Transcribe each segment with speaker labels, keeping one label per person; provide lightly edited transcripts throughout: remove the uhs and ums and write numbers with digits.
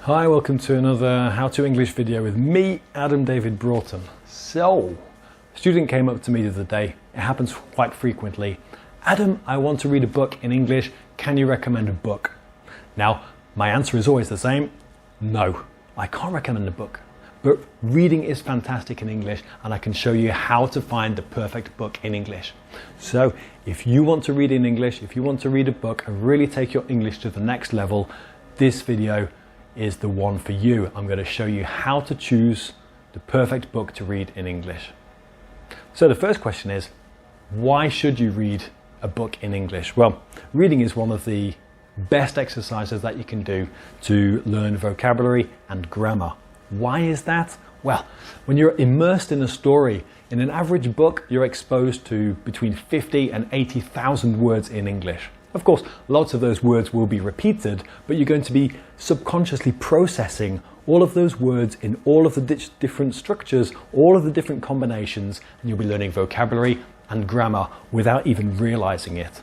Speaker 1: Hi, welcome to another How to English video with me, Adam David Broughton. So, a student came up to me the other day. It happens quite frequently. Adam, I want to read a book in English. Can you recommend a book? Now, my answer is always the same. No, I can't recommend a book. But reading is fantastic in English, and I can show you how to find the perfect book in English. So, if you want to read in English, if you want to read a book and really take your English to the next level, this video is the one for you. I'm going to show you how to choose the perfect book to read in English. So the first question is, why should you read a book in English? Well, reading is one of the best exercises that you can do to learn vocabulary and grammar. Why is that? Well, when you're immersed in a story, in an average book, you're exposed to between 50 and 80,000 words in English. Of course, lots of those words will be repeated, but you're going to be subconsciously processing all of those words in all of the different structures, all of the different combinations, and you'll be learning vocabulary and grammar without even realizing it.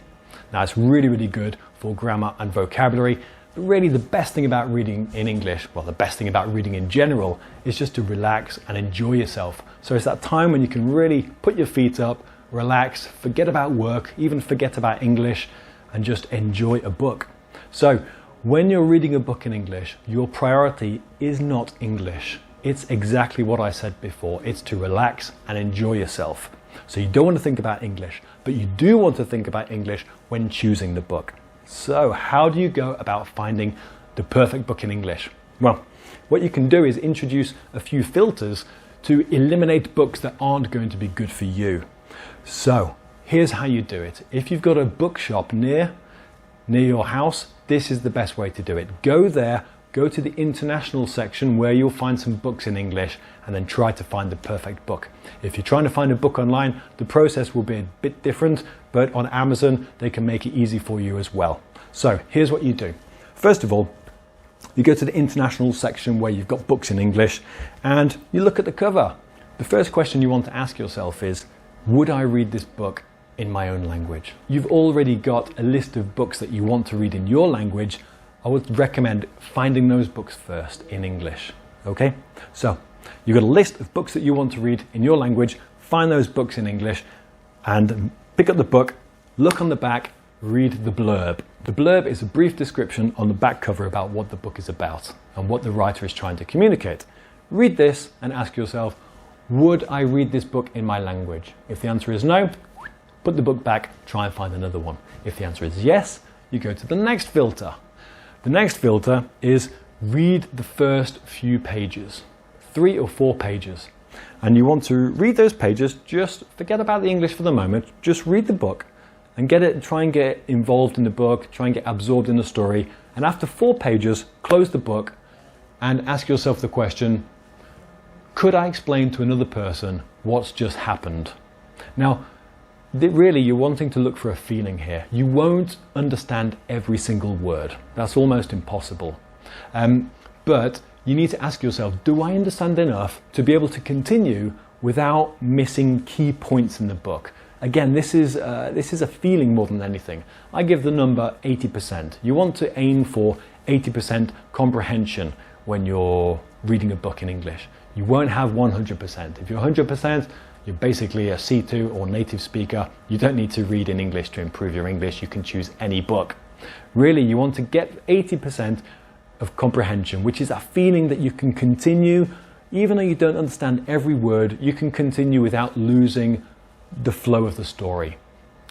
Speaker 1: Now, it's really, really good for grammar and vocabulary, but really the best thing about reading in English, well, the best thing about reading in general, is just to relax and enjoy yourself. So it's that time when you can really put your feet up, relax, forget about work, even forget about English, and just enjoy a book. So when you're reading a book in English, your priority is not English. It's exactly what I said before. It's to relax and enjoy yourself. So you don't want to think about English, but you do want to think about English when choosing the book. So how do you go about finding the perfect book in English? Well, what you can do is introduce a few filters to eliminate books that aren't going to be good for you. So here's how you do it. If you've got a bookshop near your house, this is the best way to do it. Go there, go to the international section where you'll find some books in English, and then try to find the perfect book. If you're trying to find a book online, the process will be a bit different, but on Amazon, they can make it easy for you as well. So here's what you do. First of all, you go to the international section where you've got books in English, and you look at the cover. The first question you want to ask yourself is, would I read this book in my own language? You've already got a list of books that you want to read in your language. I would recommend finding those books first in English. Okay? So you've got a list of books that you want to read in your language, find those books in English, and pick up the book, look on the back, read the blurb. The blurb is a brief description on the back cover about what the book is about and what the writer is trying to communicate. Read this and ask yourself, would I read this book in my language? If the answer is no, put the book back, try and find another one. If the answer is yes, you go to the next filter. The next filter is read the first few pages, 3 or 4 pages. And you want to read those pages, just forget about the English for the moment, just read the book and try and get involved in the book, try and get absorbed in the story. And after 4 pages, close the book and ask yourself the question, could I explain to another person what's just happened? Now, really, you're wanting to look for a feeling here. You won't understand every single word. That's almost impossible. But you need to ask yourself, do I understand enough to be able to continue without missing key points in the book? Again, this is a feeling more than anything. I give the number 80%. You want to aim for 80% comprehension when you're reading a book in English. You won't have 100%. If you're 100%, you're basically a C2 or native speaker. You don't need to read in English to improve your English. You can choose any book. Really, you want to get 80% of comprehension, which is a feeling that you can continue, even though you don't understand every word, you can continue without losing the flow of the story.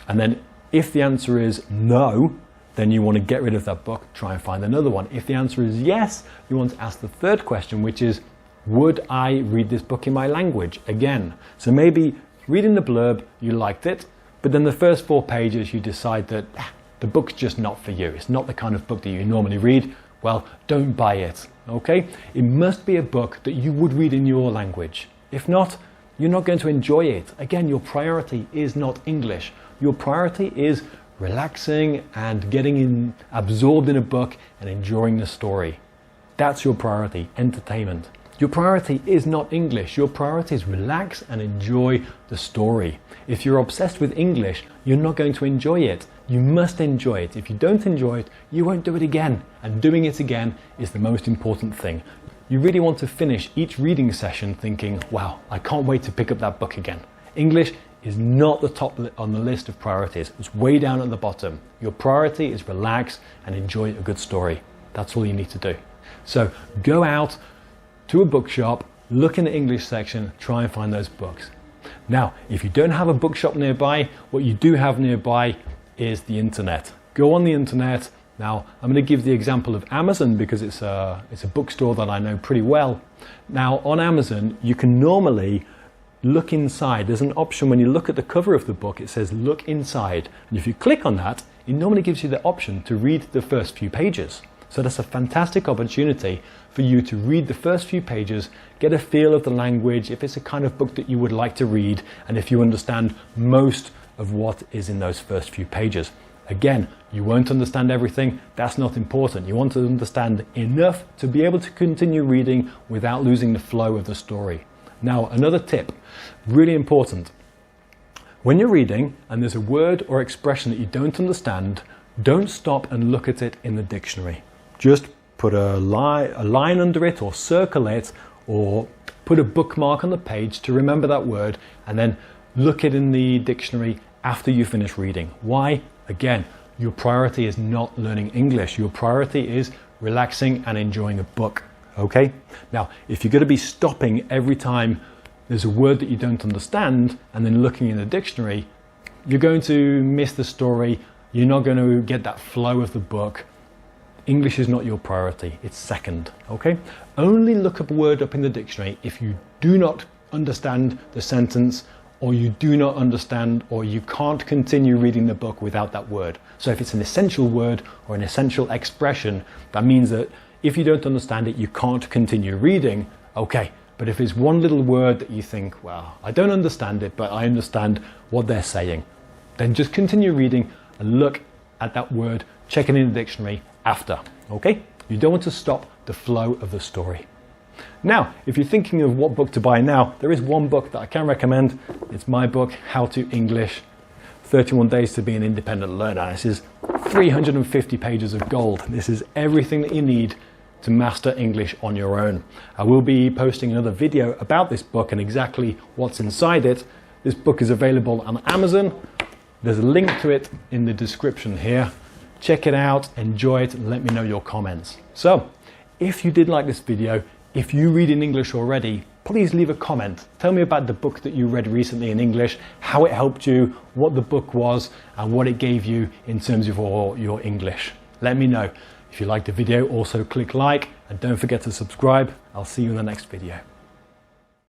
Speaker 1: And then if the answer is no, then you want to get rid of that book, try and find another one. If the answer is yes, you want to ask the third question, which is, would I read this book in my language again? So maybe reading the blurb, you liked it, but then the first 4 pages you decide that the book's just not for you. It's not the kind of book that you normally read. Well, don't buy it, okay? It must be a book that you would read in your language. If not, you're not going to enjoy it. Again, your priority is not English. Your priority is relaxing and absorbed in a book and enjoying the story. That's your priority, entertainment. Your priority is not English. Your priority is relax and enjoy the story. If you're obsessed with English, you're not going to enjoy it. You must enjoy it. If you don't enjoy it, you won't do it again. And doing it again is the most important thing. You really want to finish each reading session thinking, wow, I can't wait to pick up that book again. English is not the top on the list of priorities. It's way down at the bottom. Your priority is relax and enjoy a good story. That's all you need to do. So go out to a bookshop, look in the English section, try and find those books. Now, if you don't have a bookshop nearby, what you do have nearby is the internet. Go on the internet. Now, I'm going to give the example of Amazon because it's a bookstore that I know pretty well. Now, on Amazon, you can normally look inside. There's an option when you look at the cover of the book, it says look inside. And if you click on that, it normally gives you the option to read the first few pages. So that's a fantastic opportunity for you to read the first few pages, get a feel of the language, if it's a kind of book that you would like to read, and if you understand most of what is in those first few pages. Again, you won't understand everything. That's not important. You want to understand enough to be able to continue reading without losing the flow of the story. Now, another tip, really important. When you're reading and there's a word or expression that you don't understand, don't stop and look at it in the dictionary. Just put a line under it or circle it or put a bookmark on the page to remember that word and then look it in the dictionary after you finish reading. Why? Again, your priority is not learning English. Your priority is relaxing and enjoying a book. Okay? Now, if you're going to be stopping every time there's a word that you don't understand and then looking in the dictionary, you're going to miss the story. You're not going to get that flow of the book. English is not your priority. It's second. Okay? Only look up a word up in the dictionary if you do not understand the sentence or you do not understand or you can't continue reading the book without that word. So if it's an essential word or an essential expression, that means that if you don't understand it, you can't continue reading. Okay, but if it's one little word that you think, well, I don't understand it, but I understand what they're saying, then just continue reading and look at that word, check it in the dictionary after. Okay? You don't want to stop the flow of the story. Now, if you're thinking of what book to buy now, there is one book that I can recommend. It's my book, How to English, 31 Days to Be an Independent Learner. This is 350 pages of gold. This is everything that you need to master English on your own. I will be posting another video about this book and exactly what's inside it. This book is available on Amazon. There's a link to it in the description here. Check it out, enjoy it, and let me know your comments. So, if you did like this video, if you read in English already, please leave a comment. Tell me about the book that you read recently in English, how it helped you, what the book was, and what it gave you in terms of your English. Let me know. If you liked the video, also click like, and don't forget to subscribe. I'll see you in the next video.